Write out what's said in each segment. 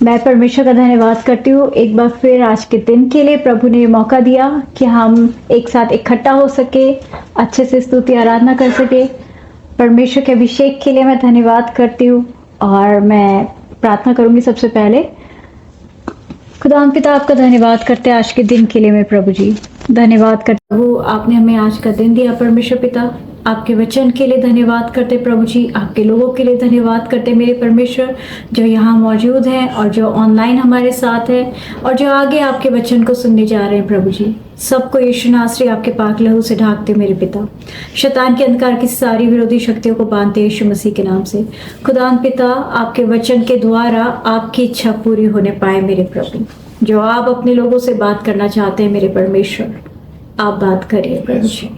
मैं परमेश्वर का धन्यवाद करती हूँ एक बार फिर आज के दिन के लिए। प्रभु ने मौका दिया कि हम एक साथ इकट्ठा हो सके, अच्छे से स्तुति आराधना कर सके। परमेश्वर के अभिषेक के लिए मैं धन्यवाद करती हूँ और मैं प्रार्थना करूंगी। सबसे पहले खुदा पिता, आपका धन्यवाद करते हैं आज के दिन के लिए। मैं प्रभु जी धन्यवाद करते हूँ, आपने हमें आज का दिन दिया। परमेश्वर पिता, आपके वचन के लिए धन्यवाद करते प्रभु जी, आपके लोगों के लिए धन्यवाद करते मेरे परमेश्वर, जो यहाँ मौजूद हैं और जो ऑनलाइन हमारे साथ है और जो आगे आपके वचन को सुनने जा रहे हैं। प्रभु जी, सबको यीशु नासरी आपके पाक लहू से ढाकते मेरे पिता, शैतान के अंधकार की सारी विरोधी शक्तियों को बांधते यीशु मसीह के नाम से। खुदा पिता, आपके वचन के द्वारा आपकी इच्छा पूरी होने पाए मेरे प्रभु। जो आप अपने लोगों से बात करना चाहते हैं मेरे परमेश्वर, आप बात करिए प्रभु जी।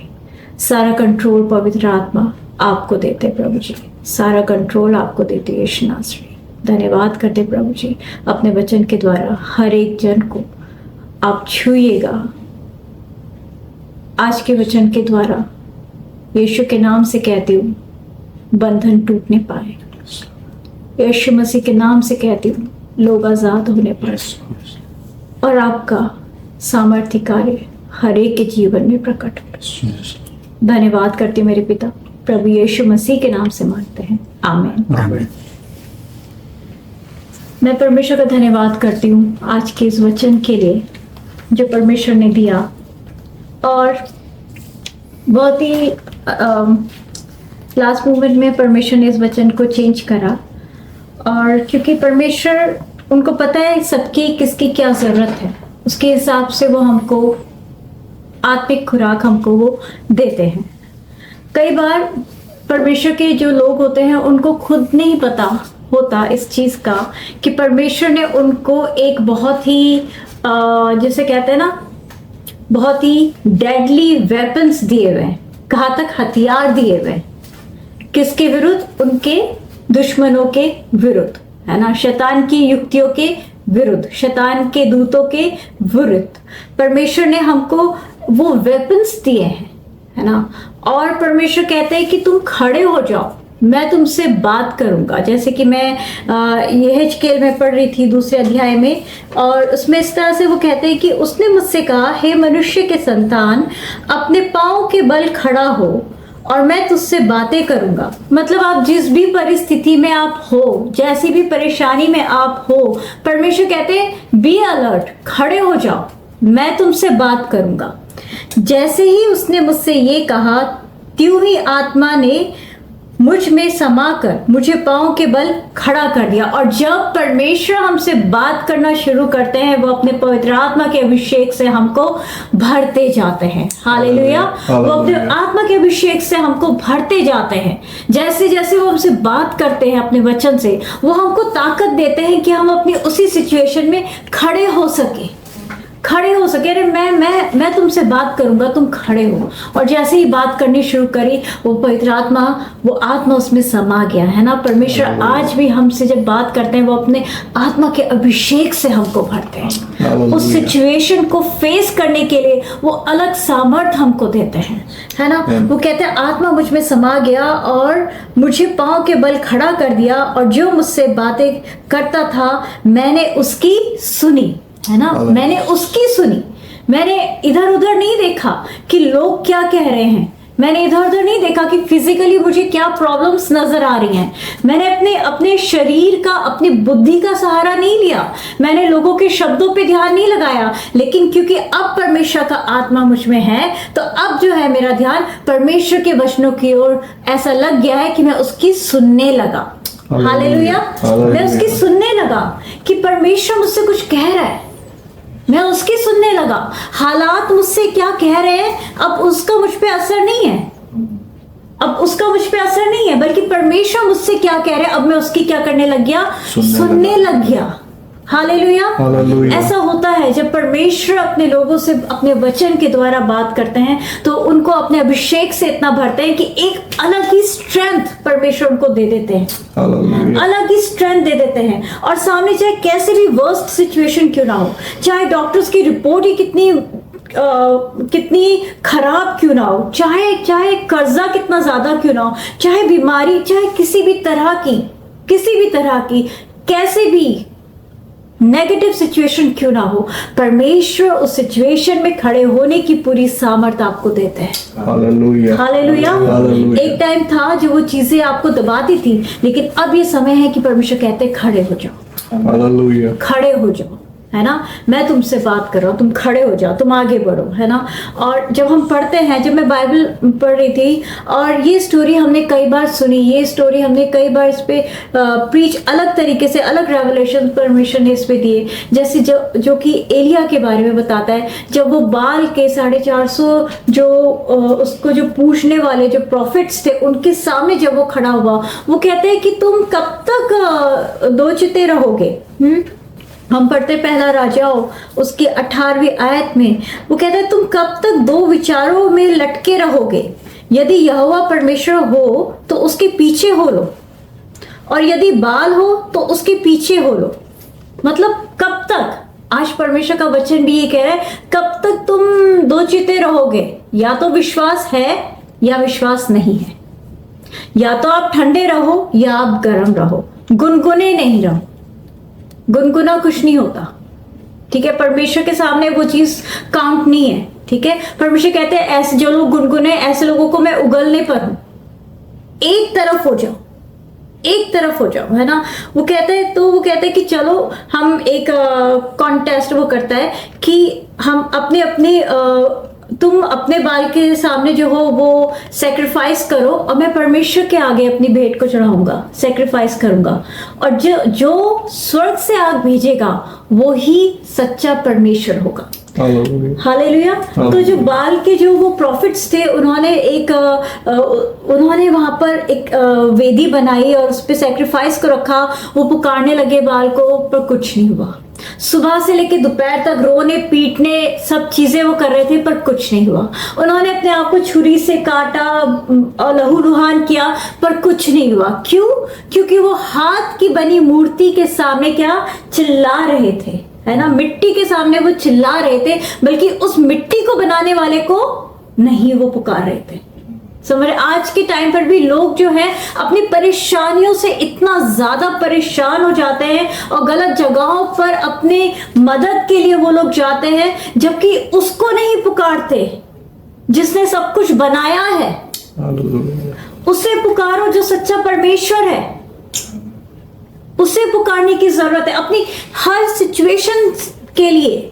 सारा कंट्रोल पवित्र आत्मा आपको देते प्रभु जी, सारा कंट्रोल आपको देते यीशु नासरी। धन्यवाद करते प्रभु जी, अपने वचन के द्वारा हर एक जन को आप छूइएगा। आज के वचन के द्वारा यीशु के नाम से कहती हूँ, बंधन टूटने पाए। यीशु मसीह के नाम से कहती हूँ, लोग आजाद होने पाए और आपका सामर्थ्य कार्य हर एक के जीवन में प्रकट हो। धन्यवाद करती मेरे पिता, प्रभु यीशु मसीह के नाम से मांगते हैं, आमीन। आमीन। मैं परमेश्वर का धन्यवाद करती हूँ आज के इस वचन के लिए जो परमेश्वर ने दिया, और बहुत ही लास्ट मोमेंट में परमेश्वर ने इस वचन को चेंज करा। और क्योंकि परमेश्वर, उनको पता है सबकी किसकी क्या जरूरत है, उसके हिसाब से वो हमको आत्मिक खुराक हमको वो देते हैं। कई बार परमेश्वर के जो लोग होते हैं उनको खुद नहीं पता होता इस चीज का कि परमेश्वर ने उनको एक बहुत ही जैसे कहते हैं ना, बहुत ही डेडली वेपन्स दिए हुए, घातक हथियार दिए हुए। किसके विरुद्ध? उनके दुश्मनों के विरुद्ध, है ना, शैतान की युक्तियों के विरुद्ध, शैतान के दूतों के विरुद्ध परमेश्वर ने हमको वो वेपन्स दिए हैं, है ना। और परमेश्वर कहते हैं कि तुम खड़े हो जाओ, मैं तुमसे बात करूंगा। जैसे कि मैं यहेजकेल में पढ़ रही थी 2 अध्याय में, और उसमें इस तरह से वो कहते हैं कि उसने मुझसे कहा, हे मनुष्य के संतान, अपने पांव के बल खड़ा हो और मैं तुझसे बातें करूंगा। मतलब आप जिस भी परिस्थिति में आप हो, जैसी भी परेशानी में आप हो, परमेश्वर कहते हैं बी अलर्ट, खड़े हो जाओ, मैं तुमसे बात करूंगा। जैसे ही उसने मुझसे ये कहा, त्यों ही आत्मा ने मुझ में समाकर मुझे पांव के बल खड़ा कर दिया। और जब परमेश्वर हमसे बात करना शुरू करते हैं, वो अपने पवित्र आत्मा के अभिषेक से हमको भरते जाते हैं। हालेलुया। वो अपने आत्मा के अभिषेक से हमको भरते जाते हैं। जैसे जैसे वो हमसे बात करते हैं अपने वचन से, वो हमको ताकत देते हैं कि हम अपनी उसी सिचुएशन में खड़े हो सके, खड़े हो सके। अरे मैं तुमसे बात करूंगा, तुम खड़े हो। और जैसे ही बात करनी शुरू करी, वो पवित्र आत्मा, वो आत्मा उसमें समा गया, है ना। परमेश्वर आज भी हमसे जब बात करते हैं, वो अपने आत्मा के अभिषेक से हमको भरते हैं। उस सिचुएशन को फेस करने के लिए वो अलग सामर्थ हमको देते हैं, है ना। वो कहते हैं आत्मा मुझ में समा गया और मुझे पांव के बल खड़ा कर दिया, और जो मुझसे बातें करता था मैंने उसकी सुनी, है ना। मैंने उसकी सुनी। मैंने इधर उधर नहीं देखा कि लोग क्या कह रहे हैं, मैंने इधर उधर नहीं देखा कि फिजिकली मुझे क्या प्रॉब्लम्स नजर आ रही हैं। मैंने अपने शरीर का, अपनी बुद्धि का सहारा नहीं लिया, मैंने लोगों के शब्दों पे ध्यान नहीं लगाया। लेकिन क्योंकि अब परमेश्वर का आत्मा मुझ में है, तो अब जो है मेरा ध्यान परमेश्वर के वचनों की ओर ऐसा लग गया है कि मैं उसकी सुनने लगा। हालेलुया। मैं उसकी सुनने लगा कि परमेश्वर मुझसे कुछ कह रहा है, मैं उसकी सुनने लगा। हालात मुझसे क्या कह रहे हैं, अब उसका मुझ पे असर नहीं है, अब उसका मुझ पे असर नहीं है, बल्कि परमेश्वर मुझसे क्या कह रहे हैं, अब मैं उसकी क्या करने लग गया, सुनने लग गया। हालेलुया। ऐसा होता है जब परमेश्वर अपने लोगों से अपने वचन के द्वारा बात करते हैं, तो उनको अपने अभिषेक से इतना भरते हैं कि एक अलग ही स्ट्रेंथ परमेश्वर उनको दे देते हैं, अलग ही स्ट्रेंथ दे देते हैं। और सामने चाहे कैसे भी वर्स्ट सिचुएशन क्यों ना हो, चाहे डॉक्टर्स की रिपोर्ट ही कितनी खराब क्यों ना हो, चाहे कर्जा कितना ज्यादा क्यों ना हो, चाहे बीमारी, चाहे किसी भी तरह की कैसे भी नेगेटिव सिचुएशन क्यों ना हो, परमेश्वर उस सिचुएशन में खड़े होने की पूरी सामर्थ आपको देते हैं। Hallelujah, hallelujah. हालेलुया। एक टाइम था जो वो चीजें आपको दबाती थी, लेकिन अब ये समय है कि परमेश्वर कहते हैं खड़े हो जाओ, हालेलुया, खड़े हो जाओ, है ना। मैं तुमसे बात कर रहा हूँ, तुम खड़े हो जाओ, तुम आगे बढ़ो, है ना। और जब हम पढ़ते हैं, जब मैं बाइबल पढ़ रही थी और ये स्टोरी हमने कई बार सुनी, ये स्टोरी हमने कई बार इस पे प्रीच अलग तरीके से, अलग रेवलेशन परमिशन ने इस पे दिए। जैसे जो कि एलिया के बारे में बताता है, जब वो बाल के 450 जो उसको जो पूछने वाले जो प्रॉफिट्स थे उनके सामने जब वो खड़ा हुआ, वो कहते हैं कि तुम कब तक दो चिते रहोगे। हम पढ़ते पहला राजाओं उसके 18वीं आयत में, वो कहता है तुम कब तक दो विचारों में लटके रहोगे, यदि यहोवा परमेश्वर हो तो उसके पीछे हो लो, और यदि बाल हो तो उसके पीछे हो लो। मतलब कब तक, आज परमेश्वर का वचन भी ये कह रहा है, कब तक तुम दो चिते रहोगे, या तो विश्वास है या विश्वास नहीं है, या तो आप ठंडे रहो या आप गर्म रहो, गुनगुने नहीं रहो। गुनगुना कुछ नहीं होता, ठीक है। परमेश्वर के सामने वो चीज काउंट नहीं है, ठीक है। परमेश्वर कहते हैं ऐसे जो लोग गुनगुने, ऐसे लोगों को मैं उगलने पर हूं। एक तरफ हो जाओ, एक तरफ हो जाओ, है ना। वो कहते हैं, तो वो कहते हैं कि चलो हम एक कॉन्टेस्ट वो करता है कि हम अपने अपने तुम अपने बाल के सामने जो हो वो सेक्रीफाइस करो, और मैं परमेश्वर के आगे अपनी भेंट को चढ़ाऊंगा, सेक्रीफाइस करूंगा, और जो स्वर्ग से आग भेजेगा वो ही सच्चा परमेश्वर होगा। हालेलुया। तो जो बाल के जो वो प्रॉफिट्स थे, उन्होंने उन्होंने वहां पर एक वेदी बनाई और उस पर सेक्रीफाइस को रखा। वो पुकारने लगे बाल को, पर कुछ नहीं हुआ। सुबह से लेकर दोपहर तक रोने पीटने सब चीजें वो कर रहे थे, पर कुछ नहीं हुआ। उन्होंने अपने आप को छुरी से काटा और लहूलुहान किया, पर कुछ नहीं हुआ। क्यों? क्योंकि वो हाथ की बनी मूर्ति के सामने क्या चिल्ला रहे थे, है ना। मिट्टी के सामने वो चिल्ला रहे थे, बल्कि उस मिट्टी को बनाने वाले को नहीं वो पुकार रहे थे। समझ, आज के टाइम पर भी लोग जो है अपनी परेशानियों से इतना ज्यादा परेशान हो जाते हैं और गलत जगहों पर अपने मदद के लिए वो लोग जाते हैं, जबकि उसको नहीं पुकारते जिसने सब कुछ बनाया है। उसे पुकारो जो सच्चा परमेश्वर है, उसे पुकारने की जरूरत है अपनी हर सिचुएशन के लिए,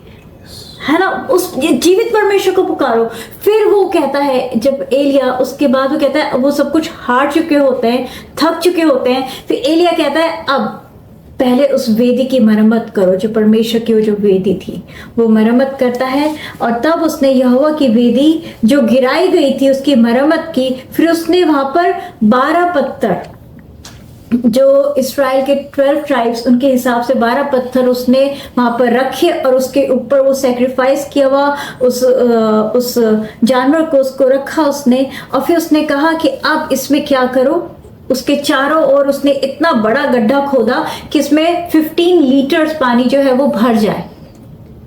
है ना। उस जीवित परमेश्वर को पुकारो। फिर वो कहता है, जब एलिया, उसके बाद वो कहता है, वो सब कुछ हार चुके होते हैं, थक चुके होते हैं, फिर एलिया कहता है अब पहले उस वेदी की मरम्मत करो। जो परमेश्वर की वो जो वेदी थी वो मरम्मत करता है, और तब उसने यहोवा की वेदी जो गिराई गई थी उसकी मरम्मत की। फिर उसने वहां पर 12 पत्थर, जो इसराइल के 12 ट्राइब्स, उनके हिसाब से 12 पत्थर उसने वहां पर रखे, और उसके ऊपर वो सेक्रीफाइस किया हुआ उस जानवर को उसको रखा उसने। और फिर उसने कहा कि अब इसमें क्या करो, उसके चारों ओर उसने इतना बड़ा गड्ढा खोदा कि इसमें 15 लीटर्स पानी जो है वो भर जाए।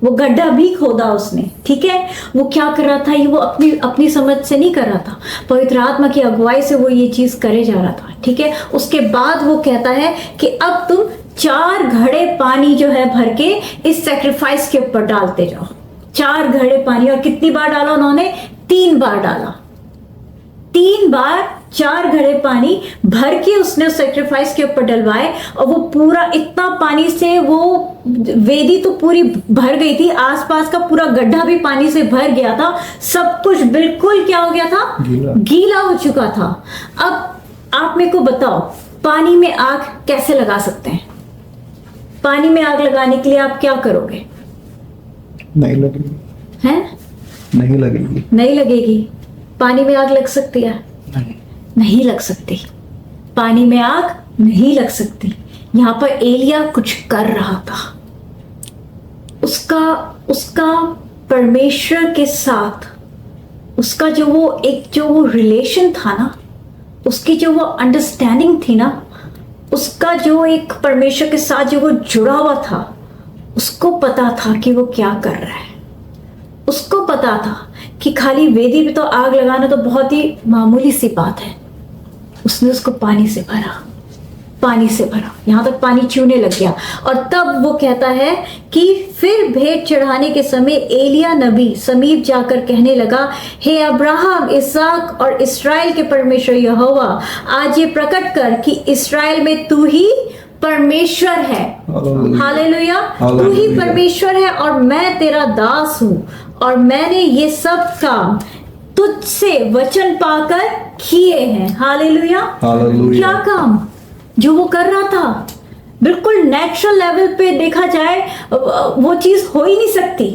वो गड्ढा भी खोदा उसने, ठीक है। वो क्या कर रहा था, ये वो अपनी समझ से नहीं कर रहा था, पवित्र आत्मा की अगुवाई से वो ये चीज करे जा रहा था, ठीक है। उसके बाद वो कहता है कि अब तुम 4 घड़े पानी जो है भर के इस सेक्रीफाइस के ऊपर डालते जाओ। 4 घड़े पानी, और कितनी बार डाला उन्होंने? 3 बार डाला। 3 बार 4 घड़े पानी भर के उसने उस सेक्रीफाइस के ऊपर डलवाए, और वो पूरा इतना पानी से वो वेदी तो पूरी भर गई थी, आसपास का पूरा गड्ढा भी पानी से भर गया था। सब कुछ बिल्कुल क्या हो गया था? गीला हो चुका था। अब आप मेरे को बताओ, पानी में आग कैसे लगा सकते हैं? पानी में आग लगाने के लिए आप क्या करोगे? नहीं लगेगी। हैं? नहीं लगेगी। नहीं लगेगी। पानी में आग लग सकती है? नहीं लग सकती। पानी में आग नहीं लग सकती। यहां पर एलिया कुछ कर रहा था। उसका परमेश्वर के साथ उसका जो वो रिलेशन था ना, उसकी जो वो अंडरस्टैंडिंग थी ना, उसका जो एक परमेश्वर के साथ जो वो जुड़ा हुआ था, उसको पता था कि वो क्या कर रहा है। उसको पता था कि खाली वेदी पे तो आग लगाना तो बहुत ही मामूली सी बात है। उसने उसको पानी से भरा, पानी से भरा, यहाँ तक पानी चूने लग गया। और तब वो कहता है कि फिर भेंट चढ़ाने के समय एलिया नबी समीप जाकर कहने लगा, हे अब्राहम, इसहाक और इस्राएल के परमेश्वर यहोवा, आज ये प्रकट कर कि इस्राएल में तू ही परमेश्वर है। हालेलुया। तू ही परमेश्वर है और मैं तेरा दास हूं, और मैंने ये सब काम तुझसे वचन पाकर किए हैं। हालेलुया। क्या काम जो वो कर रहा था, बिल्कुल नेचुरल लेवल पे देखा जाए वो चीज हो ही नहीं सकती।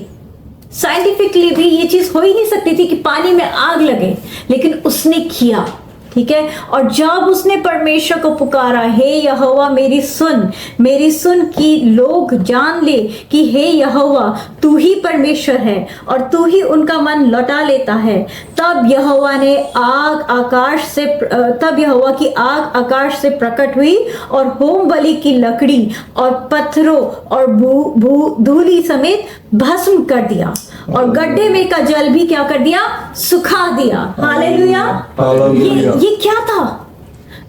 साइंटिफिकली भी ये चीज हो ही नहीं सकती थी कि पानी में आग लगे, लेकिन उसने किया। ठीक है। और जब उसने परमेश्वर को पुकारा, हे यहोवा मेरी सुन कि लोग जान ले कि हे यहोवा तू ही परमेश्वर है और तू ही उनका मन लौटा लेता है, तब यहोवा की आग आकाश से प्रकट हुई और होम बलि की लकड़ी और पत्थरों और धूली समेत भस्म कर दिया, और गड्ढे में का जल भी क्या कर दिया, सुखा दिया। हालेलुया। ये क्या था?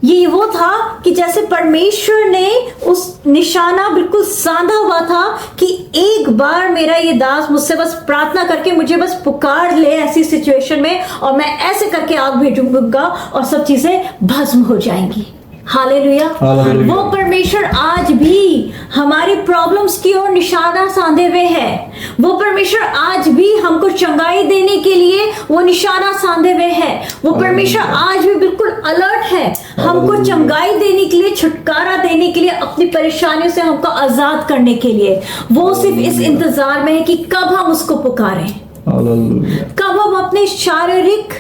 ये वो था कि जैसे परमेश्वर ने उस निशाना बिल्कुल सांधा हुआ था कि एक बार मेरा ये दास मुझसे बस प्रार्थना करके मुझे बस पुकार ले ऐसी सिचुएशन में, और मैं ऐसे करके आग भेजूंगा और सब चीजें भस्म हो जाएंगी। हालेलुया। वो परमेश्वर आज भी हमारी प्रॉब्लम्स की ओर निशाना साधे हुए है। वो परमेश्वर आज भी हमको चंगाई देने के लिए वो निशाना साधे हुए है। वो परमेश्वर आज भी बिल्कुल अलर्ट है हमको चंगाई देने के लिए, छुटकारा देने के लिए, अपनी परेशानियों से हमको आजाद करने के लिए। वो सिर्फ इस इंतजार में है कि कब हम उसको पुकारें, कब हम अपने शारीरिक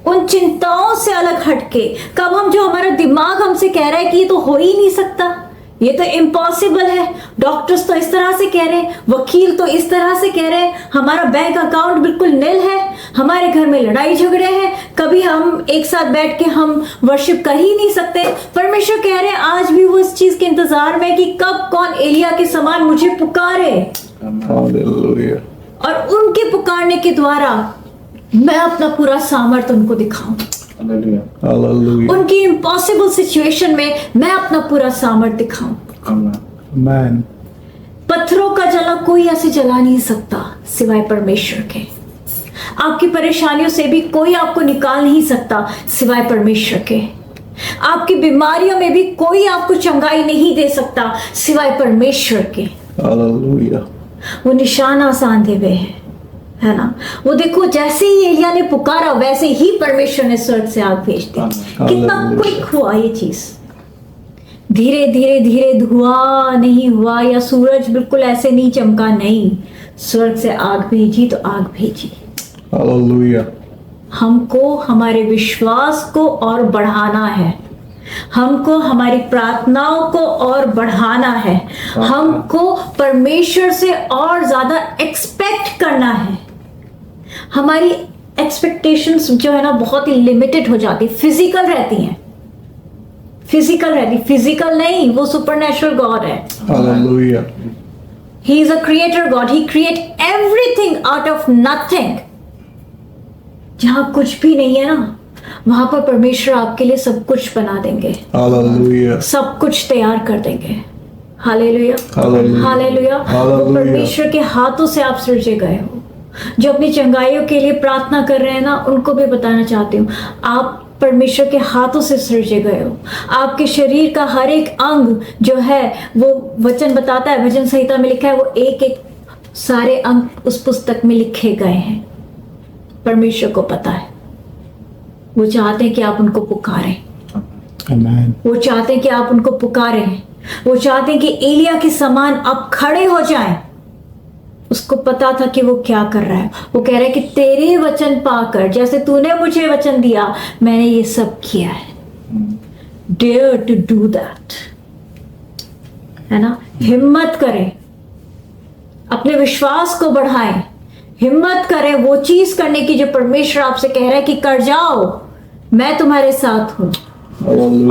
उन चिंताओं से अलग हटके, कब हम जो हमारा दिमाग हमसे कह रहा है कि ये तो हो ही नहीं सकता, ये तो इम्पॉसिबल है, डॉक्टर्स तो इस तरह से कह रहे हैं, वकील तो इस तरह से कह रहे हैं, हमारा बैंक अकाउंट बिल्कुल नील है, हमारे घर में लड़ाई झगड़े हैं, कभी हम एक साथ बैठ के हम वर्शिप कर ही नहीं सकते। परमेश्वर कह रहे हैं आज भी वो इस चीज के इंतजार में कि कब कौन एलिया के समान मुझे पुकारे, और उनके पुकारने के द्वारा मैं अपना पूरा सामर्थ्य उनको दिखाऊं। उनकी इम्पॉसिबल सिचुएशन में मैं अपना पूरा सामर्थ्य दिखाऊं। पत्थरों का जला कोई ऐसे जला नहीं सकता सिवाय परमेश्वर के। आपकी परेशानियों से भी कोई आपको निकाल नहीं सकता सिवाय परमेश्वर के। आपकी बीमारियों में भी कोई आपको चंगाई नहीं दे सकता सिवाय परमेश्वर के। वो निशाना साधे हुए है ना। वो देखो जैसे ही एलिया ने पुकारा वैसे ही परमेश्वर ने स्वर्ग से आग भेज दी। कितना क्विक हुआ ये चीज। धीरे धीरे धीरे धुआं नहीं हुआ या सूरज बिल्कुल ऐसे नहीं चमका, नहीं, स्वर्ग से आग भेजी तो आग भेजी। हालेलुया। हमको हमारे विश्वास को और बढ़ाना है, हमको हमारी प्रार्थनाओं को और बढ़ाना है, हमको परमेश्वर से और ज्यादा एक्सपेक्ट करना है। हमारी एक्सपेक्टेशंस जो है ना बहुत ही लिमिटेड हो जाती, फिजिकल रहती हैं, फिजिकल नहीं, वो सुपरनेचुरल गॉड है। Hallelujah. He is a creator God, he create everything out of nothing. जहां कुछ भी नहीं है ना वहां पर परमेश्वर आपके लिए सब कुछ बना देंगे। हालेलुया। सब कुछ तैयार कर देंगे। हालेलुया। हालेलुया। हालेलुया। वो परमेश्वर के हाथों से आप सृजे गए हो। जो अपनी चंगाइयों के लिए प्रार्थना कर रहे हैं ना, उनको भी बताना चाहती हूँ, आप परमेश्वर के हाथों से सृजे गए हो। आपके शरीर का हर एक अंग जो है वो वचन बताता है, भजन संहिता में लिखा है, वो एक एक सारे अंग उस पुस्तक में लिखे गए हैं। परमेश्वर को पता है। वो चाहते हैं कि आप उनको पुकारें। आमीन। वो चाहते हैं कि आप उनको पुकारें। वो चाहते हैं कि एलिया के समान आप खड़े हो जाएं। उसको पता था कि वो क्या कर रहा है। वो कह रहा है कि तेरे वचन पाकर, जैसे तूने मुझे वचन दिया, मैंने ये सब किया है। डेयर टू डू दैट, है ना। हिम्मत करें, अपने विश्वास को बढ़ाएं, हिम्मत करें वो चीज करने की जो परमेश्वर आपसे कह रहा है कि कर जाओ, मैं तुम्हारे साथ हूं।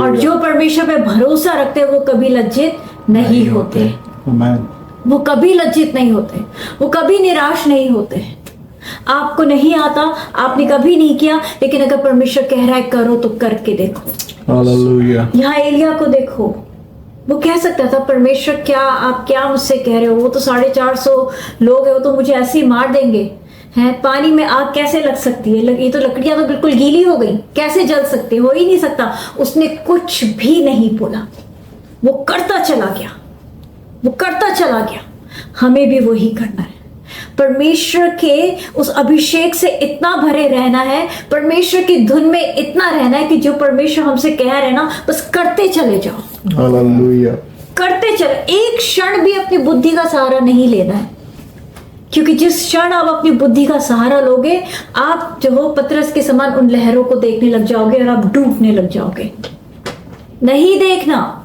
और जो परमेश्वर पे भरोसा रखते हैं वो कभी लज्जित नहीं होते। आमीन। वो कभी लज्जित नहीं होते, वो कभी निराश नहीं होते। आपको नहीं आता, आपने कभी नहीं किया, लेकिन अगर परमेश्वर कह रहा है करो तो करके देखो। हालेलुया। यहाँ एलिया को देखो, वो कह सकता था परमेश्वर क्या आप क्या मुझसे कह रहे हो, वो तो 450 लोग है, वो तो मुझे ऐसे ही मार देंगे हैं, पानी में आग कैसे लग सकती है, ये तो लकड़ियां तो बिल्कुल गीली हो गई, कैसे जल सकती, हो ही नहीं सकता। उसने कुछ भी नहीं बोला, वो करता चला गया, वो करता चला गया। हमें भी वही करना है, परमेश्वर के उस अभिषेक से इतना भरे रहना है, परमेश्वर की धुन में इतना रहना है कि जो परमेश्वर हमसे कह रहे ना बस करते चले जाओ, हालेलुया, करते चले। एक क्षण भी अपनी बुद्धि का सहारा नहीं लेना है, क्योंकि जिस क्षण आप अपनी बुद्धि का सहारा लोगे, आप जो हो पतरस के समान उन लहरों को देखने लग जाओगे और आप डूबने लग जाओगे। नहीं देखना,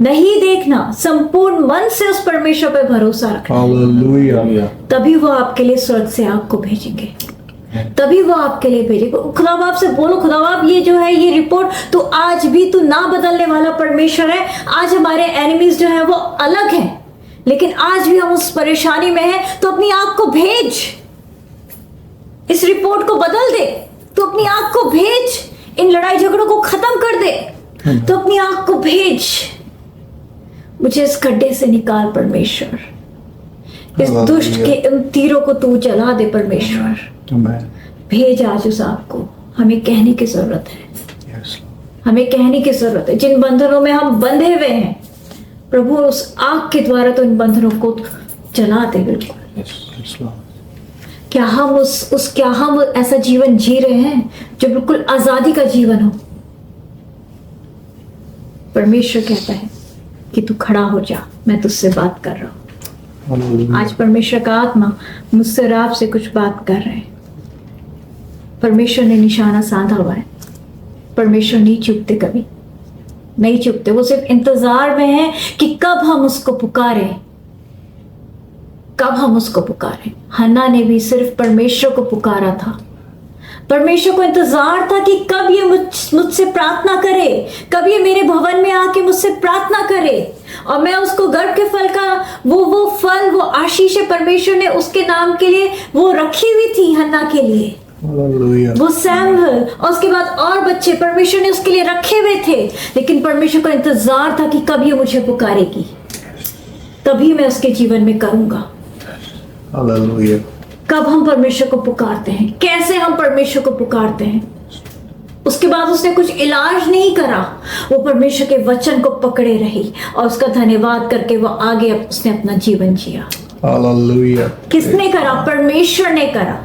नहीं देखना, संपूर्ण मन से उस परमेश्वर पर भरोसा रखना, हालेलुया, तभी वो आपके लिए स्वर्ग से आग को भेजेंगे, तभी वो आपके लिए भेजेंगे। खुदा बाप से बोलो, खुदा बाप ये जो है ये रिपोर्ट तो आज भी तू ना बदलने वाला परमेश्वर है। आज हमारे एनिमीज जो है वो अलग हैं, लेकिन आज भी हम उस परेशानी में हैं, तो अपनी आग को भेज, इस रिपोर्ट को बदल दे, तो अपनी आग को भेज, इन लड़ाई झगड़ों को खत्म कर दे, तो अपनी आग को भेज, मुझे इस गड्ढे से निकाल परमेश्वर, इस दुष्ट के इन तीरों को तू जला दे परमेश्वर, आमेन, भेज आज उस आग को। हमें कहने की जरूरत है, यस, हमें कहने की जरूरत है। जिन बंधनों में हम बंधे हुए हैं, प्रभु उस आग के द्वारा तो इन बंधनों को जला दे बिल्कुल। यस लॉर्ड, क्या हम ऐसा जीवन जी रहे हैं जो बिल्कुल आजादी का जीवन हो? परमेश्वर कहता है कि तू खड़ा हो जा, मैं तुझसे बात कर रहा हूं। हालेलुया, आज परमेश्वर का आत्मा मुझसे और आपसे कुछ बात कर रहे हैं। परमेश्वर ने निशाना साधा हुआ है, परमेश्वर नहीं चूकते, कभी नहीं चूकते। वो सिर्फ इंतजार में है कि कब हम उसको पुकारें, कब हम उसको पुकारें। हन्ना ने भी सिर्फ परमेश्वर को पुकारा था, परमेश्वर को इंतजार था कि कब ये मुझसे प्रार्थना करे, कब ये मेरे भवन में आके मुझसे प्रार्थना करे, और मैं उसको गर्भ के फल का वो फल, वो आशीष परमेश्वर ने उसके नाम के लिए वो रखी हुई थी हन्ना के लिए, हालेलुया, वो सैमुअल और उसके बाद और बच्चे परमेश्वर ने उसके लिए रखे हुए थे। लेकिन परमेश्वर को इंतजार था कि कब ये मुझे पुकारेगी, तभी मैं उसके जीवन में करूंगा। हालेलुया, कब हम परमेश्वर को पुकारते हैं, कैसे हम परमेश्वर को पुकारते हैं। उसके बाद उसने कुछ इलाज नहीं करा, वो परमेश्वर के वचन को पकड़े रही और उसका धन्यवाद करके वो आगे उसने अपना जीवन जिया। हालेलुया, किसने करा? परमेश्वर ने करा।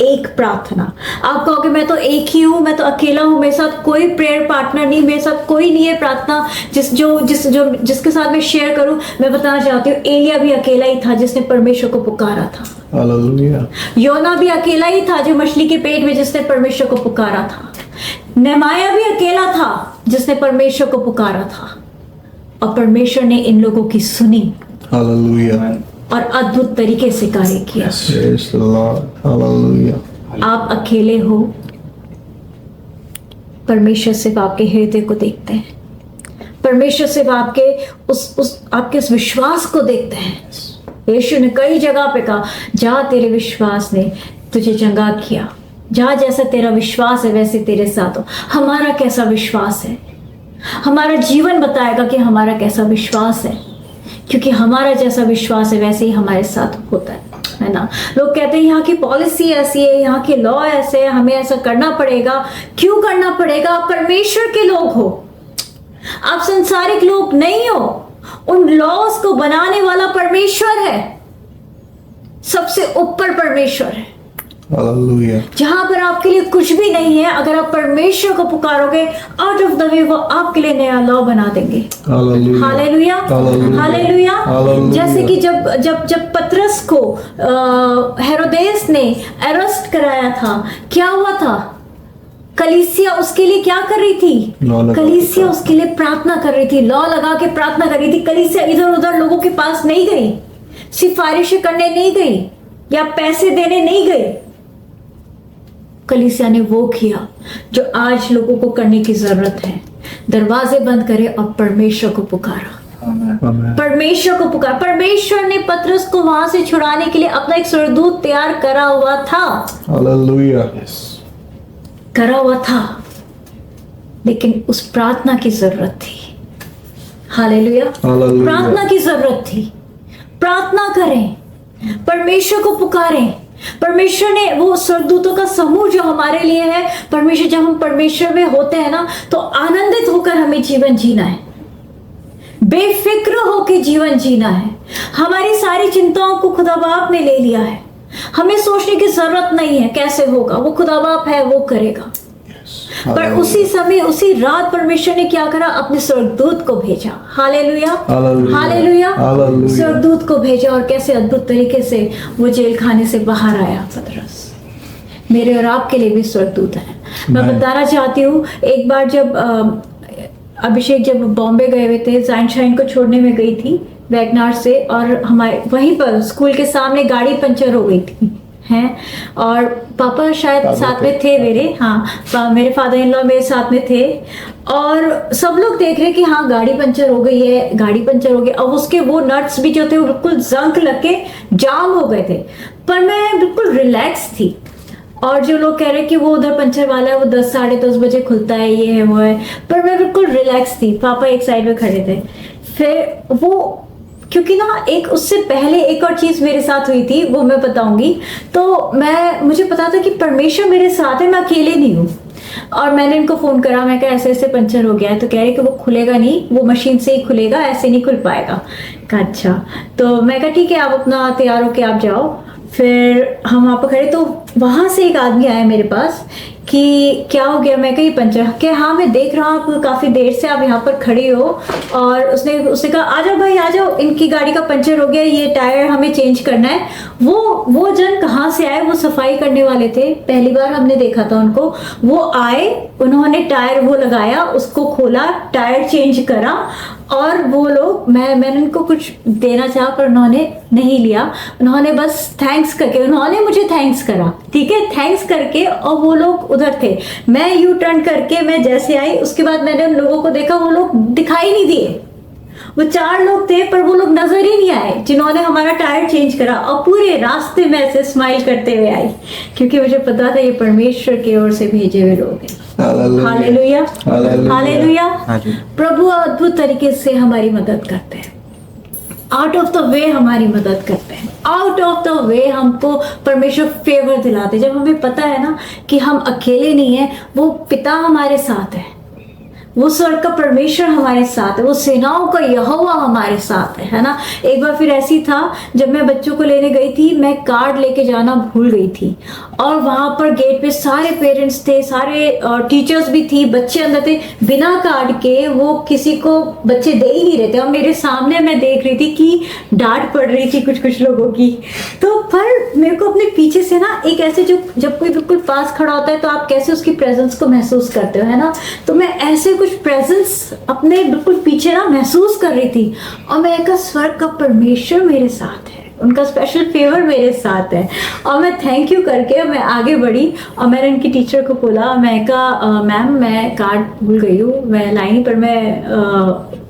एक प्रार्थना। आप कहोगे मैं तो एक ही हूं, मैं तो अकेला हूं, मेरे साथ कोई प्रेयर पार्टनर नहीं, मेरे साथ कोई नहीं है प्रार्थना जिसके साथ मैं शेयर करूं। मैं बताना चाहती हूँ, एलिया भी अकेला ही था जिसने परमेश्वर को पुकारा था। हालेलुया, योना भी अकेला ही था जो मछली के पेट में जिसने परमेश्वर को पुकारा था। नेमाया भी अकेला था जिसने परमेश्वर को पुकारा था, और परमेश्वर ने इन लोगों की सुनी हालेलुया, और अद्भुत तरीके से कार्य किया। यस लॉर्ड, हालेलुया, आप अकेले हो, परमेश्वर सिर्फ आपके हृदय को देखते हैं, परमेश्वर सिर्फ आपके आपके उस विश्वास को देखते हैं। यीशु ने कई जगह पे कहा, जा तेरे विश्वास ने तुझे चंगा किया, जा जैसा तेरा विश्वास है वैसे तेरे साथ हो। हमारा कैसा विश्वास है? हमारा जीवन बताएगा कि हमारा कैसा विश्वास है, क्योंकि हमारा जैसा विश्वास है वैसे ही हमारे साथ होता है ना। लोग कहते हैं यहाँ की पॉलिसी ऐसी है, यहाँ के लॉ ऐसे है, हमें ऐसा करना पड़ेगा। क्यों करना पड़ेगा? आप परमेश्वर के लोग हो, आप संसारिक लोग नहीं हो। उन लॉज को बनाने वाला परमेश्वर है, सबसे ऊपर परमेश्वर है। हालेलुया, जहां पर आपके लिए कुछ भी नहीं है, अगर आप परमेश्वर को पुकारोगे, आउट ऑफ द वे वो आपके लिए नया लॉ बना देंगे। Hallelujah, hallelujah, hallelujah. हालेलुया। जैसे कि जब पतरस को हेरोदेस ने अरेस्ट कराया था, क्या हुआ था? कलीसिया उसके लिए क्या कर रही थी? लॉ लगा कलीसिया उसके लिए प्रार्थना कर रही थी, लॉ लगा के प्रार्थना कर रही थी। कलीसिया इधर उधर लोगों के पास नहीं गई, सिफारिशें करने नहीं गई, या पैसे देने नहीं गई। कलीसिया ने वो किया जो आज लोगों को करने की जरूरत है, दरवाजे बंद करे और परमेश्वर को पुकारा। आमेन, परमेश्वर को पुकार। परमेश्वर ने पतरस को वहां से छुड़ाने के लिए अपना एक स्वर्गदूत तैयार करा हुआ था, हालेलुया, करा हुआ था, लेकिन उस प्रार्थना की जरूरत थी। हालेलुया। हालेलुया। प्रार्थना की जरूरत थी। प्रार्थना करें, परमेश्वर को पुकारें। परमेश्वर ने वो स्वर्गदूतों का समूह जो हमारे लिए है, परमेश्वर, जब हम परमेश्वर में होते हैं ना, तो आनंदित होकर हमें जीवन जीना है, बेफिक्र होकर जीवन जीना है। हमारी सारी चिंताओं को खुदा बाप ने ले लिया है। हमें सोचने की जरूरत नहीं है कैसे होगा, वो खुदा बाप है, वो करेगा। पर उसी समय, उसी रात परमेश्वर ने क्या करा, अपने स्वर्गदूत को भेजा। Hallelujah, hallelujah. स्वर्गदूत को भेजा और कैसे अद्भुत तरीके से वो जेल खाने से बाहर आया। पतरस, मेरे और आपके लिए भी स्वर्गदूत है। मैं बताना चाहती हूँ, एक बार जब अभिषेक जब बॉम्बे गए हुए थे, जाइनशाइन को छोड़ने में गई थी वैगनार से, और हमारे वहीं पर स्कूल के सामने गाड़ी पंचर हो गई थी हैं, और पापा शायद साथ में थे मेरे, हाँ मेरे फादर इन लॉ मेरे साथ में थे, और सब लोग देख रहे कि हाँ गाड़ी पंचर हो गई है, गाड़ी पंचर हो गई। अब उसके वो नट्स भी जो थे वो बिल्कुल जंक लग के जाम हो गए थे, पर मैं बिल्कुल रिलैक्स थी। और जो लोग कह रहे कि वो उधर पंचर वाला है, वो 10 साढ़े 10 बजे खुलता है, ये है वो है, पर मैं बिल्कुल रिलैक्स थी। पापा एक साइड में खड़े थे। फिर वो, क्योंकि ना एक उससे पहले एक और चीज मेरे साथ हुई थी, वो मैं बताऊंगी। तो मुझे पता था कि परमेश्वर मेरे साथ है, मैं अकेले नहीं हूँ। और मैंने इनको फोन करा, मैं कहा ऐसे ऐसे पंचर हो गया है, तो कह रहे कि वो खुलेगा नहीं, वो मशीन से ही खुलेगा, ऐसे नहीं खुल पाएगा। कहा अच्छा। तो मैं कहा ठीक है, आप अपना तैयार होके आप जाओ। फिर हम वहाँ पर खड़े, तो वहां से एक आदमी आया मेरे पास कि क्या हो गया। मैं कही पंचर, कि हाँ मैं देख रहा हूँ आप काफी देर से आप यहाँ पर खड़ी हो। और उसने कहा आ जाओ भाई आ जाओ, इनकी गाड़ी का पंचर हो गया, ये टायर हमें चेंज करना है। वो जन कहाँ से आए, वो सफाई करने वाले थे, पहली बार हमने देखा था उनको। वो आए, उन्होंने टायर वो लगाया, उसको खोला, टायर चेंज करा, और वो लोग, मैंने उनको कुछ देना चाहा पर उन्होंने नहीं लिया। उन्होंने बस थैंक्स करके, उन्होंने मुझे थैंक्स करा, ठीक है, थैंक्स करके, और वो लोग उधर थे। मैं यू टर्न करके मैं जैसे आई, उसके बाद मैंने उन लोगों को देखा, वो लोग दिखाई नहीं दिए। वो 4 लोग थे, पर वो लोग नजर ही नहीं आए जिन्होंने हमारा टायर चेंज करा। और पूरे रास्ते में ऐसे स्माइल करते हुए आई, क्योंकि मुझे पता था ये परमेश्वर की ओर से भेजे हुए लोग हैं। Hallelujah, hallelujah. प्रभु अद्भुत तरीके से हमारी मदद करते हैं, आउट ऑफ द वे हमारी मदद करते हैं, आउट ऑफ द वे हमको परमेश्वर फेवर दिलाते। जब हमें पता है ना कि हम अकेले नहीं हैं, वो पिता हमारे साथ है, वो स्वर्ग का परमेश्वर हमारे साथ है, वो सेनाओं का यहोवा हमारे साथ है ना। एक बार फिर ऐसी था, जब मैं बच्चों को लेने गई थी, मैं कार्ड लेके जाना भूल गई थी, और वहां पर गेट पे सारे पेरेंट्स थे, सारे टीचर्स भी थी, बच्चे अंदर थे। बिना कार्ड के वो किसी को बच्चे दे ही नहीं रहे थे, और मेरे सामने मैं देख रही थी कि डांट पड़ रही थी कुछ लोगों की। तो पर मेरे को अपने पीछे से ना एक ऐसे, जो जब कोई बिल्कुल पास खड़ा होता है तो आप कैसे उसकी प्रेजेंस को महसूस करते हो, है ना। तो मैं ऐसे कुछ प्रेजेंस अपने बिल्कुल पीछे ना महसूस कर रही थी, और मैं एक स्वर्ग का परमेश्वर मेरे साथ है, उनका स्पेशल फेवर मेरे साथ है। और मैं थैंक यू करके मैं आगे बढ़ी, और मैंने उनकी टीचर को बोला, मैं कहा मैम मैं कार्ड भूल गई हूँ, मैं लाइन पर, मैं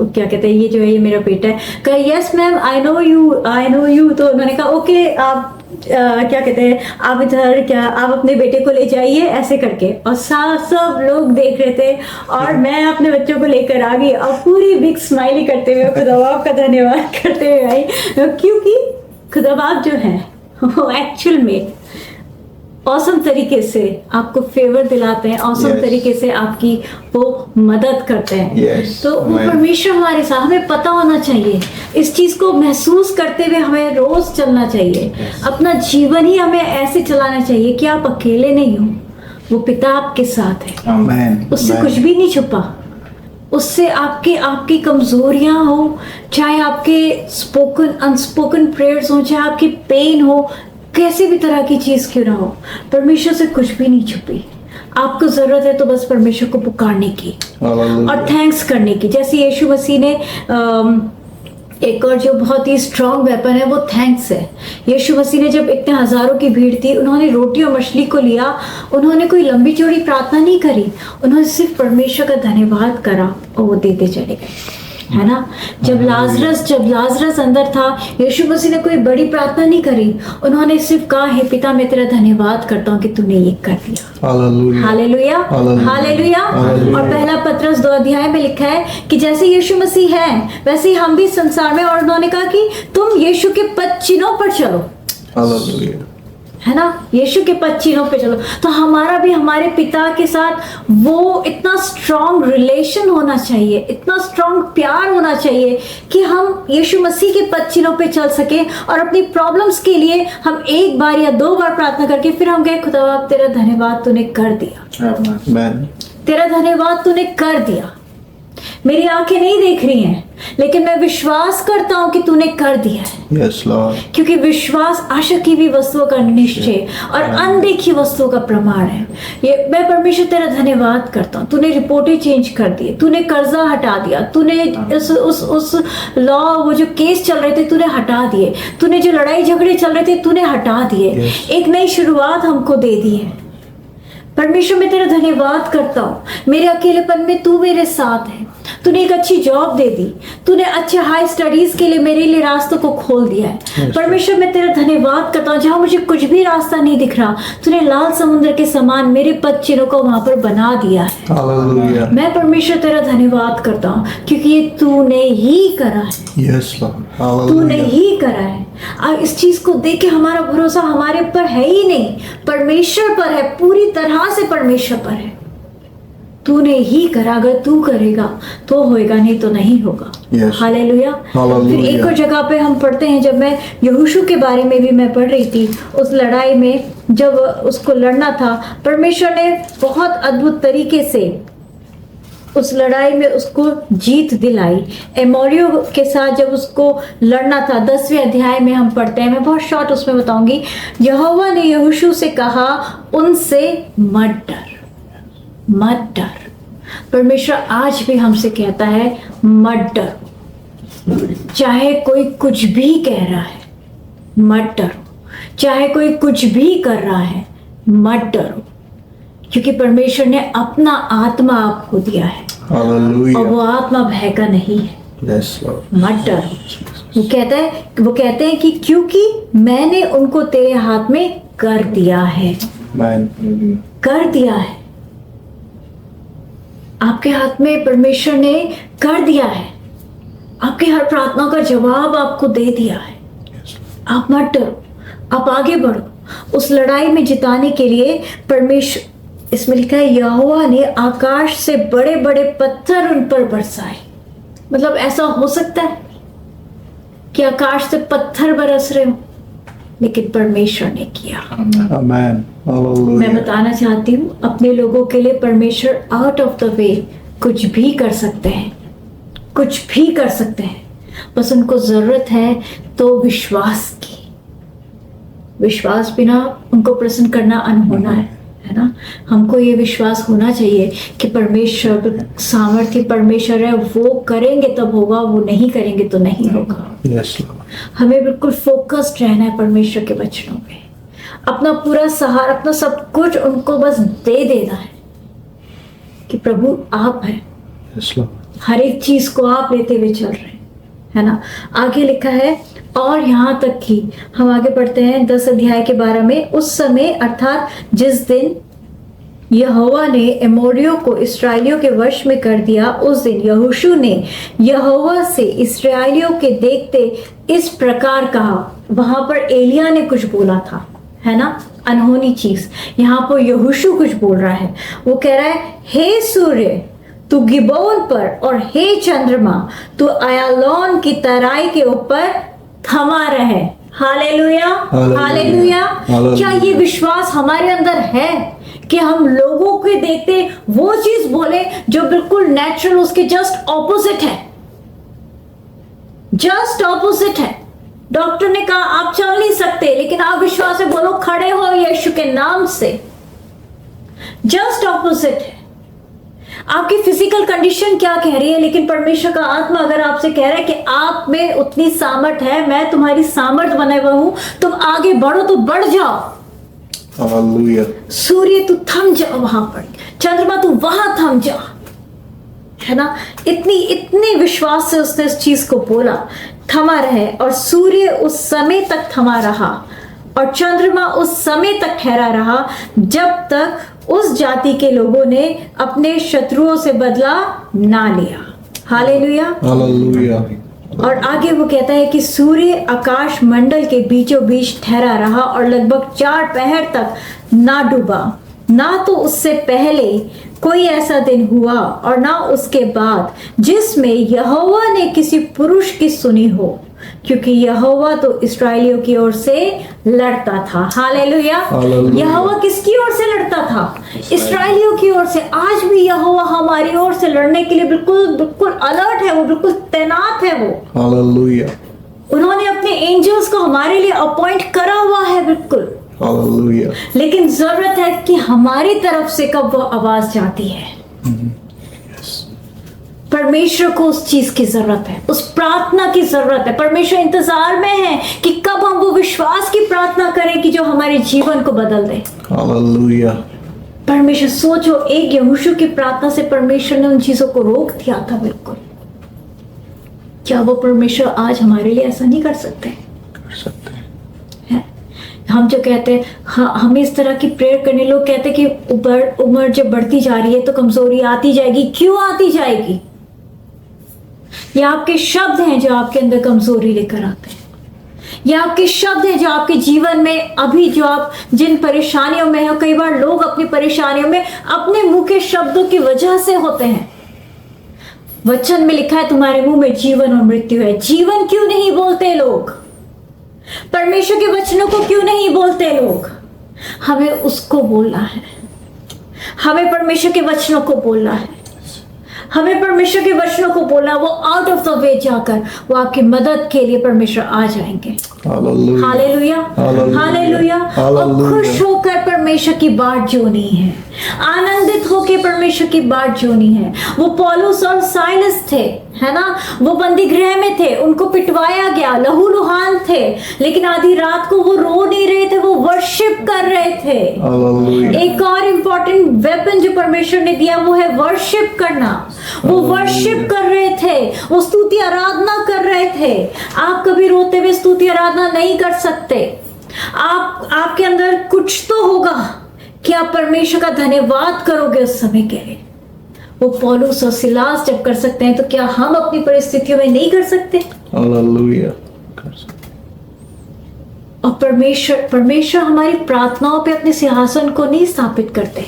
क्या कहते हैं, ये जो है ये मेरा बेटा है। कहा yes ma'am I know you. तो उन्होंने कहा ओके, आप क्या कहते हैं, आप इधर, क्या आप अपने बेटे को ले जाइए, ऐसे करके। और सब लोग देख रहे थे, और मैं अपने बच्चों को लेकर आ गई, और पूरी बिग स्माइली करते हुए खुदा बाप का धन्यवाद करते हुए आई, क्योंकि खुदा बाप जो है वो एक्चुअल में औसम तरीके से आपको फेवर दिलाते हैं, औसम तरीके से आपकी वो मदद करते हैं। तो वो परमेश्वर हमारे साथ, हमें पता होना चाहिए, इस चीज को महसूस करते हुए हमें रोज चलना चाहिए। अपना जीवन ही हमें ऐसे चलाना चाहिए कि आप अकेले नहीं हो, वो पिता आपके साथ है, उससे कुछ भी नहीं छुपा, उससे आपकी कमजोरियां हो, चाहे आपके स्पोकन अनस्पोकन प्रेयर्स हो, चाहे आपकी पेन हो, कैसी भी तरह की चीज क्यों ना हो, परमेश्वर से कुछ भी नहीं छुपी। आपको जरूरत है तो बस परमेश्वर को पुकारने की और थैंक्स करने की। जैसे यीशु मसीह ने एक और जो बहुत ही स्ट्रॉन्ग वेपन है वो थैंक्स है। यीशु मसीह ने जब इतने हजारों की भीड़ थी, उन्होंने रोटी और मछली को लिया, उन्होंने कोई लंबी चौड़ी प्रार्थना नहीं करी, उन्होंने सिर्फ परमेश्वर का धन्यवाद करा और वो देते चले गए। है ना। जब लाजरस अंदर था, यीशु मसीह ने कोई बड़ी प्रार्थना नहीं करी, उन्होंने सिर्फ कहा, हे पिता मैं तेरा धन्यवाद करता हूँ कि तूने ये कर दिया। Hallelujah. Hallelujah, hallelujah. Hallelujah. Hallelujah. और पहला पत्रस 2 अध्याय में लिखा है कि जैसे यीशु मसीह है वैसे ही हम भी संसार में, और उन्होंने कहा कि तुम यीशु के पद चिन्हों पर चलो, हालेलुया। है ना, यीशु के पद चिन्हों पे चलो। तो हमारा भी हमारे पिता के साथ वो इतना स्ट्रॉन्ग रिलेशन होना चाहिए, इतना स्ट्रॉन्ग प्यार होना चाहिए कि हम यीशु मसीह के पद चिन्हों पे चल सके, और अपनी प्रॉब्लम्स के लिए हम 1 बार या 2 बार प्रार्थना करके फिर हम कहें, खुदा तेरा धन्यवाद तूने कर दिया, आमेन। तेरा धन्यवाद तूने कर दिया। मेरी आंखें नहीं देख रही हैं, लेकिन मैं विश्वास करता हूं कि तूने कर दिया है। Yes Lord. क्योंकि विश्वास आशा की भी वस्तुओं का निश्चय और अनदेखी वस्तुओं का प्रमाण है। ये मैं परमेश्वर तेरा धन्यवाद करता हूँ, तूने रिपोर्टें चेंज कर दी, तूने कर्जा हटा दिया, तूने उस लॉ, वो जो केस चल रहे थे तूने हटा दिए, तूने जो लड़ाई झगड़े चल रहे थे तूने हटा दिए, एक नई शुरुआत हमको दे दी है। परमेश्वर मैं तेरा धन्यवाद करता हूँ, मेरे अकेलेपन में तू मेरे साथ है, तूने एक अच्छी जॉब दे दी, तूने अच्छे हाई स्टडीज के लिए मेरे लिए रास्तों को खोल दिया है। परमेश्वर मैं तेरा धन्यवाद करता हूँ, जहाँ मुझे कुछ भी रास्ता नहीं दिख रहा, तूने लाल समुद्र के समान मेरे पद चिन्हों को वहां पर बना दिया है। हालेलुया। मैं परमेश्वर तेरा धन्यवाद करता हूँ क्योंकि ये तूने ही करा है। Yes Lord. तूने हालेलुया। ही करा है। अब इस चीज को देख के हमारा भरोसा हमारे पर है ही नहीं, परमेश्वर पर है, पूरी तरह से परमेश्वर पर है। तूने ही करा, अगर तू करेगा तो होएगा, नहीं तो नहीं होगा। Yes. हालेलुया। हालेलुया। फिर एक और जगह पे हम पढ़ते हैं, जब मैं यहोशू के बारे में भी मैं पढ़ रही थी, उस लड़ाई में जब उसको लड़ना था, परमेश्वर ने बहुत अद्भुत तरीके से उस लड़ाई में उसको जीत दिलाई। एमोरियो के साथ जब उसको लड़ना था, 10वें अध्याय में हम पढ़ते हैं, मैं बहुत शॉर्ट उसमें बताऊंगी। यहोवा ने यहोशू से कहा, उनसे मत डर, मत डर। परमेश्वर आज भी हमसे कहता है, मत डरो। चाहे कोई कुछ भी कह रहा है, मत डरो। चाहे कोई कुछ भी कर रहा है, मत डरो, क्योंकि परमेश्वर ने अपना आत्मा आपको दिया है, हालेलुया। और वो आत्मा भय का नहीं है। Yes Lord. मत डरो। वो कहते हैं कि क्योंकि मैंने उनको तेरे हाथ में कर दिया है, आमेन। कर दिया है। आपके हाथ में परमेश्वर ने कर दिया है, आपकी हर प्रार्थना का जवाब आपको दे दिया है। आप मत डरो, आप आगे बढ़ो। उस लड़ाई में जिताने के लिए परमेश्वर, इसमें लिखा है, यहोवा ने आकाश से बड़े बड़े पत्थर उन पर बरसाए। मतलब ऐसा हो सकता है कि आकाश से पत्थर बरस रहे हो, लेकिन परमेश्वर ने किया। आमेन। हालेलुया। मैं बताना चाहती हूँ अपने लोगों के लिए, परमेश्वर आउट ऑफ द वे कुछ भी कर सकते हैं, कुछ भी कर सकते हैं। बस उनको जरूरत है तो विश्वास की। विश्वास बिना उनको प्रसन्न करना अनहोना है ना। हमको ये विश्वास होना चाहिए कि परमेश्वर सामर्थ्य परमेश्वर है, वो करेंगे तब होगा, वो नहीं करेंगे तो नहीं होगा। Yes Lord. हमें बिल्कुल फोकस्ड रहना है परमेश्वर के वचनों पे, अपना पूरा सहारा, अपना सब कुछ उनको बस दे देना है कि प्रभु आप हैं, यस लॉर्ड। हर एक चीज को आप लेते हुए चल रहे हैं, है ना। आगे लिखा है, और यहाँ तक कि हम आगे पढ़ते हैं 10 अध्याय के 12 में, उस समय अर्थात जिस दिन यहोवा ने एमोरियों को इस्राएलियों के वश में कर दिया, उस दिन यहोशू ने यहोवा से इस्राएलियों के देखते इस प्रकार कहा। वहां पर एलिया ने कुछ बोला था, है ना, अनहोनी चीज। यहाँ पर यहोशू कुछ बोल रहा है, वो कह रहा है, हे सूर्य तू गिबोन पर, और हे चंद्रमा तू अयालोन की तराई के ऊपर थमा रहे। Hallelujah, hallelujah. क्या ये विश्वास हमारे अंदर है कि हम लोगों के देखते वो चीज बोले जो बिल्कुल नेचुरल, उसके जस्ट ऑपोजिट है, जस्ट ऑपोजिट है। डॉक्टर ने कहा आप चल नहीं सकते, लेकिन आप विश्वास से बोलो खड़े हो यीशु के नाम से। जस्ट ऑपोजिट है। आपकी फिजिकल कंडीशन क्या कह रही है, लेकिन परमेश्वर का आत्मा अगर आपसे कह रहा है कि आप में उतनी सामर्थ है, मैं तुम्हारी सामर्थ बना हुआ हूं, तुम आगे बढ़ो तो बढ़ जाओ। हालेलुया। सूर्य तू थम जा वहां पर, चंद्रमा तू वहां थम जा, है ना, इतने विश्वास से उसने उस चीज को बोला, थमा रहे, और सूर्य उस समय तक थमा रहा और चंद्रमा उस समय तक ठहरा रहा जब तक उस जाति के लोगों ने अपने शत्रुओं से बदला ना लिया। हालेलुया। हालेलुया। और आगे वो कहता है कि सूर्य आकाश मंडल के बीचों बीच ठहरा रहा और लगभग 4 पहर तक ना डूबा, ना तो उससे पहले कोई ऐसा दिन हुआ और ना उसके बाद जिसमें यहोवा ने किसी पुरुष की सुनी हो, क्योंकि यहोवा तो इस्राएलियों की ओर से लड़ता था। हालेलुया। हालेलुया। यहोवा किसकी ओर से लड़ता था? इस्राएलियों की ओर से। आज भी यहोवा हमारी ओर से लड़ने के लिए बिल्कुल अलर्ट है, वो बिल्कुल तैनात है। वो हालेलुया। उन्होंने अपने एंजल्स को हमारे लिए अपॉइंट करा हुआ है, बिल्कुल। हालेलुया। लेकिन जरूरत है कि हमारी तरफ से कब वो आवाज जाती है। परमेश्वर को उस चीज की जरूरत है, उस प्रार्थना की जरूरत है। परमेश्वर इंतजार में है कि कब हम वो विश्वास की प्रार्थना करें कि जो हमारे जीवन को बदल दे। हालेलुया। परमेश्वर, सोचो, एक यहोशू की प्रार्थना से परमेश्वर ने उन चीजों को रोक दिया था, बिल्कुल। क्या वो परमेश्वर आज हमारे लिए ऐसा नहीं कर सकते? कर सकते हैं। हम जो कहते हैं, हाँ, हमें इस तरह की प्रेयर करने, लोग कहते हैं कि उम्र जब बढ़ती जा रही है तो कमजोरी आती जाएगी। क्यों आती जाएगी? ये आपके शब्द हैं जो आपके अंदर कमजोरी लेकर आते हैं। ये आपके शब्द हैं जो आपके जीवन में अभी जो आप जिन परेशानियों में हो, कई बार लोग अपनी परेशानियों में अपने मुंह के शब्दों की वजह से होते हैं। वचन में लिखा है तुम्हारे मुंह में जीवन और मृत्यु है। जीवन क्यों नहीं बोलते लोग? परमेश्वर के वचनों को क्यों नहीं बोलते लोग? हमें उसको बोलना है, हमें परमेश्वर के वचनों को बोलना है, हमें परमेश्वर के वचनों को बोलना। वो आउट ऑफ द वे जाकर वो आपकी मदद के लिए परमेश्वर आ जाएंगे। हालेलुया। हालेलुया। हालेलुया। और खुश होकर परमेश्वर की बाट जोनी है, आनंदित होकर परमेश्वर की बाट जोनी है। वो पौलुस और साइलस थे, है ना, वो बंदी गृह में थे, उनको पिटवाया गया, लहूलुहान थे, लेकिन आधी रात को वो रो नहीं रहे थे, वो वर्शिप कर रहे थे। हालेलुया। एक और इंपॉर्टेंट वेपन जो परमेश्वर ने दिया वो है वर्शिप करना। वो वर्शिप कर रहे थे, वो स्तुति आराधना कर रहे थे। आप कभी रोते हुए स्तुति आराधना नहीं कर सकते। आपके अंदर कुछ तो होगा कि आप परमेश्वर का धन्यवाद करोगे उस समय के लिए। वो पौलुस और सिलास जब कर सकते हैं तो क्या हम अपनी परिस्थितियों में नहीं कर सकते? हालेलुया। कर सकते। और परमेश्वर हमारी प्रार्थनाओं पे अपने सिंहासन को नहीं स्थापित करते।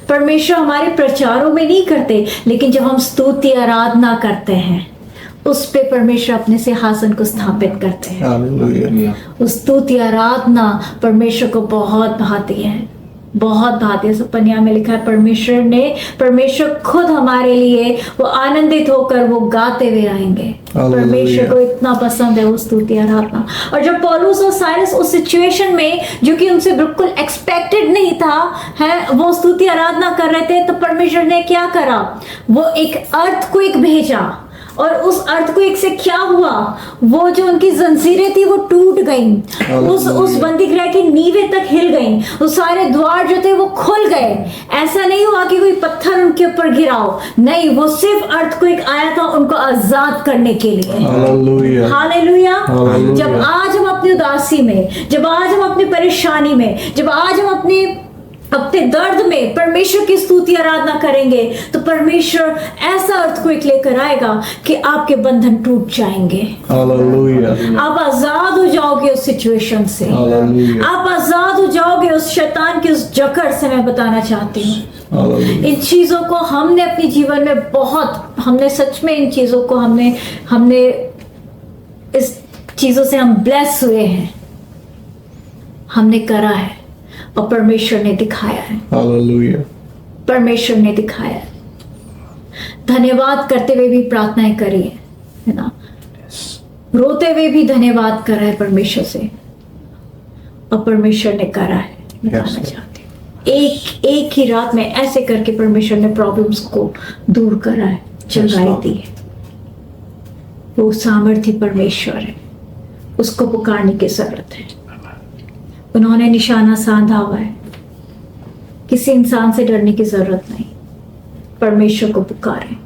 परमेश्वर हमारे प्रचारों में नहीं करते, लेकिन जब हम स्तुति आराधना करते हैं उस पे परमेश्वर अपने सिंहासन को स्थापित करते हैं। हालेलुया। उस स्तुति आराधना परमेश्वर को बहुत भाती है, बहुत भाती है। सपन्या में लिखा है परमेश्वर खुद हमारे लिए वो आनंदित होकर वो गाते हुए आएंगे। परमेश्वर को इतना पसंद है वो स्तुति आराधना। और जब पौलुस और साइलस उस सिचुएशन में जो कि उनसे बिल्कुल एक्सपेक्टेड नहीं था, है, वो स्तुति आराधना कर रहे थे, तो परमेश्वर ने क्या करा? वो एक अर्थक्वेक भेजा, और उस अर्थक्वेक से क्या हुआ? वो जो उनकी जंजीरें थी वो टूट गईं, उस बंदीगृह की नींवें तक हिल गईं, वो सारे द्वार जो थे वो खुल गए। ऐसा नहीं हुआ कि कोई पत्थर उनके ऊपर गिराओ, नहीं, वो सिर्फ अर्थक्वेक आया था उनको आजाद करने के लिए। हालेलुया। हालेलुया। जब आज हम अपनी उदासी में, जब आज हम अपनी परेशानी में, जब आज हम अपने दर्द में परमेश्वर की स्तुति आराधना करेंगे तो परमेश्वर ऐसा अर्थक्वेक लेकर आएगा कि आपके बंधन टूट जाएंगे। हालेलुया। आप आजाद हो जाओगे उस सिचुएशन से। हालेलुया। आप आजाद हो जाओगे उस शैतान की उस जकड़ से। मैं बताना चाहती हूँ हालेलुया। इन चीजों को हमने अपने जीवन में हमने सच में इन चीजों को हमने इस चीजों से हम ब्लेस हुए हैं, हमने करा है और परमेश्वर ने दिखाया है। हालेलुया। परमेश्वर ने दिखाया है। धन्यवाद करते हुए भी प्रार्थनाएं करी है ना, रोते हुए भी धन्यवाद करा है परमेश्वर से, और परमेश्वर ने करा है। बताना चाहती हूँ एक ही रात में ऐसे करके परमेश्वर ने प्रॉब्लम्स को दूर करा है, चंगाई दी है। वो सामर्थ्य परमेश्वर है, उसको पुकारने की जरूरत है। उन्होंने निशाना साधा हुआ है, किसी इंसान से डरने की जरूरत नहीं। परमेश्वर को पुकारें,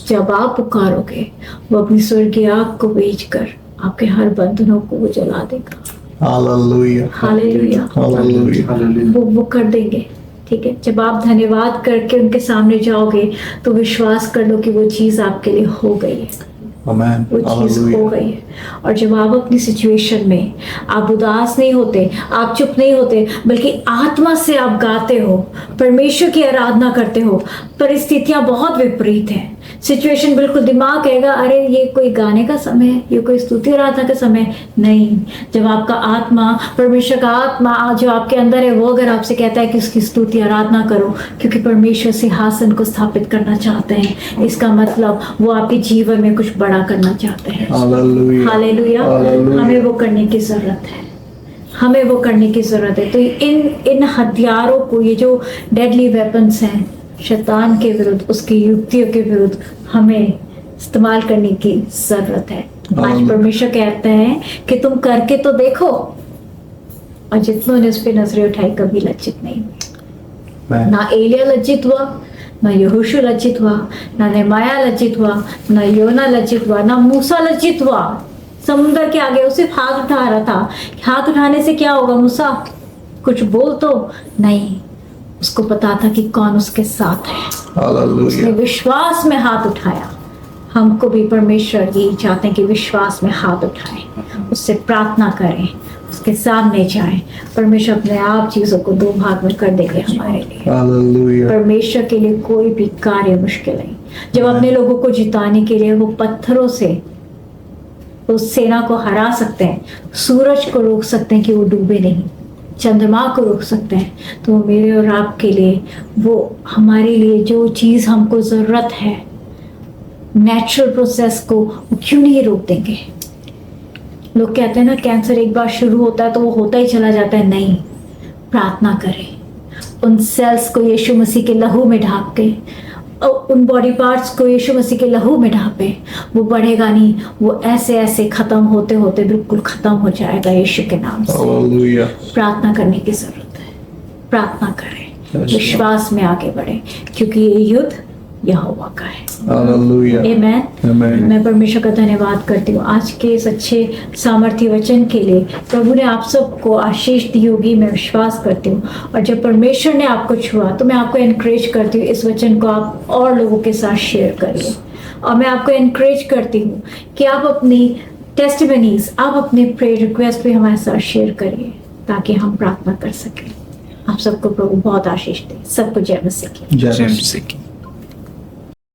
जब आप पुकारोगे वो अपनी स्वर्गीय आग को भेजकर आपके हर बंधनों को वो जला देगा। Hallelujah. हालेलुया। Hallelujah. वो कर देंगे। ठीक है, जब आप धन्यवाद करके उनके सामने जाओगे तो विश्वास कर लो कि वो चीज आपके लिए हो गई है, Amen. वो चीज हो Hallelujah. गई है। और जब आप अपनी सिचुएशन में आप उदास नहीं होते, आप चुप नहीं होते, बल्कि आत्मा से आप गाते हो, परमेश्वर की आराधना करते हो। परिस्थितियां बहुत विपरीत हैं, सिचुएशन बिल्कुल, दिमाग कहेगा अरे ये कोई गाने का समय है, ये कोई स्तुति आराधना का समय है। नहीं, जब आपका आत्मा, परमेश्वर का आत्मा जो आपके अंदर है, वो अगर आपसे कहता है कि उसकी स्तुति आराधना करो, क्योंकि परमेश्वर सिंहासन को स्थापित करना चाहते हैं, इसका मतलब वो आपके जीवन में कुछ बड़ा करना चाहते हैं। Hallelujah. हालेलुया। Hallelujah. हमें वो करने की जरूरत है, हमें वो करने की जरूरत है। तो इन हथियारों को, ये जो डेडली वेपन्स हैं शैतान के विरुद्ध, उसकी युक्तियों के विरुद्ध हमें इस्तेमाल करने की जरूरत है। आज परमेश्वर कहते हैं कि तुम करके तो देखो, और जितनों ने उस पर नजरें उठाई कभी लज्जित नहीं हुए। Amen. ना एलिया लज्जित हुआ, ना यहोशू लज्जित हुआ, ना नेहमाया लज्जित हुआ, ना योना लज्जित हुआ, ना मूसा लज्जित हुआ। समुद्र के आगे वो सिर्फ हाथ उठा रहा था। हाथ उठाने से क्या होगा? मूसा कुछ बोल तो नहीं, उसको पता था कि कौन उसके साथ है। उसने Hallelujah. विश्वास में हाथ उठाया। हमको भी परमेश्वर यही चाहते हैं कि विश्वास में हाथ उठाएं, उससे प्रार्थना करें, उसके सामने जाएं। परमेश्वर अपने आप चीजों को दो भाग में कर देंगे हमारे लिए। Hallelujah. परमेश्वर के लिए कोई भी कार्य मुश्किल नहीं। जब अपने लोगों को जिताने के लिए वो पत्थरों से उस सेना को हरा सकते हैं, सूरज को रोक सकते हैं कि वो डूबे नहीं, चंद्रमा को रोक सकते हैं, तो मेरे और आपके लिए, वो हमारे लिए जो चीज हमको जरूरत है, नेचुरल प्रोसेस को वो क्यों नहीं रोक देंगे? लोग कहते हैं ना कैंसर एक बार शुरू होता है तो वो होता ही चला जाता है। नहीं, प्रार्थना करें, उन सेल्स को यीशु मसीह के लहू में ढांप के, उन बॉडी पार्ट्स को यीशु मसीह के लहू में ढांपे। वो बढ़ेगा नहीं, वो ऐसे ऐसे खत्म होते होते बिल्कुल खत्म हो जाएगा यीशु के नाम से। Hallelujah. प्रार्थना करने की जरूरत है, प्रार्थना करें, Yes. विश्वास में आगे बढ़े, क्योंकि ये युद्ध यहोवा का है। Hallelujah. आमेन। Amen. मैं परमेश्वर का धन्यवाद करती हूँ आज के इस अच्छे सामर्थ्य वचन के लिए। प्रभु ने आप सबको आशीष दी होगी, मैं विश्वास करती हूँ। और जब परमेश्वर ने आपको छुआ तो मैं आपको एनकरेज करती हूँ, इस वचन को आप और लोगों के साथ शेयर करिए। और मैं आपको एनकरेज करती हूँ कि आप अपनी टेस्टिमनीज, आप अपने प्रेयर रिक्वेस्ट भी हमारे साथ शेयर करिए, ताकि हम प्रार्थना कर सकें। आप सबको प्रभु बहुत आशीष दे। सबको जय मसीह की। Jai जय Masihi. मसीह की।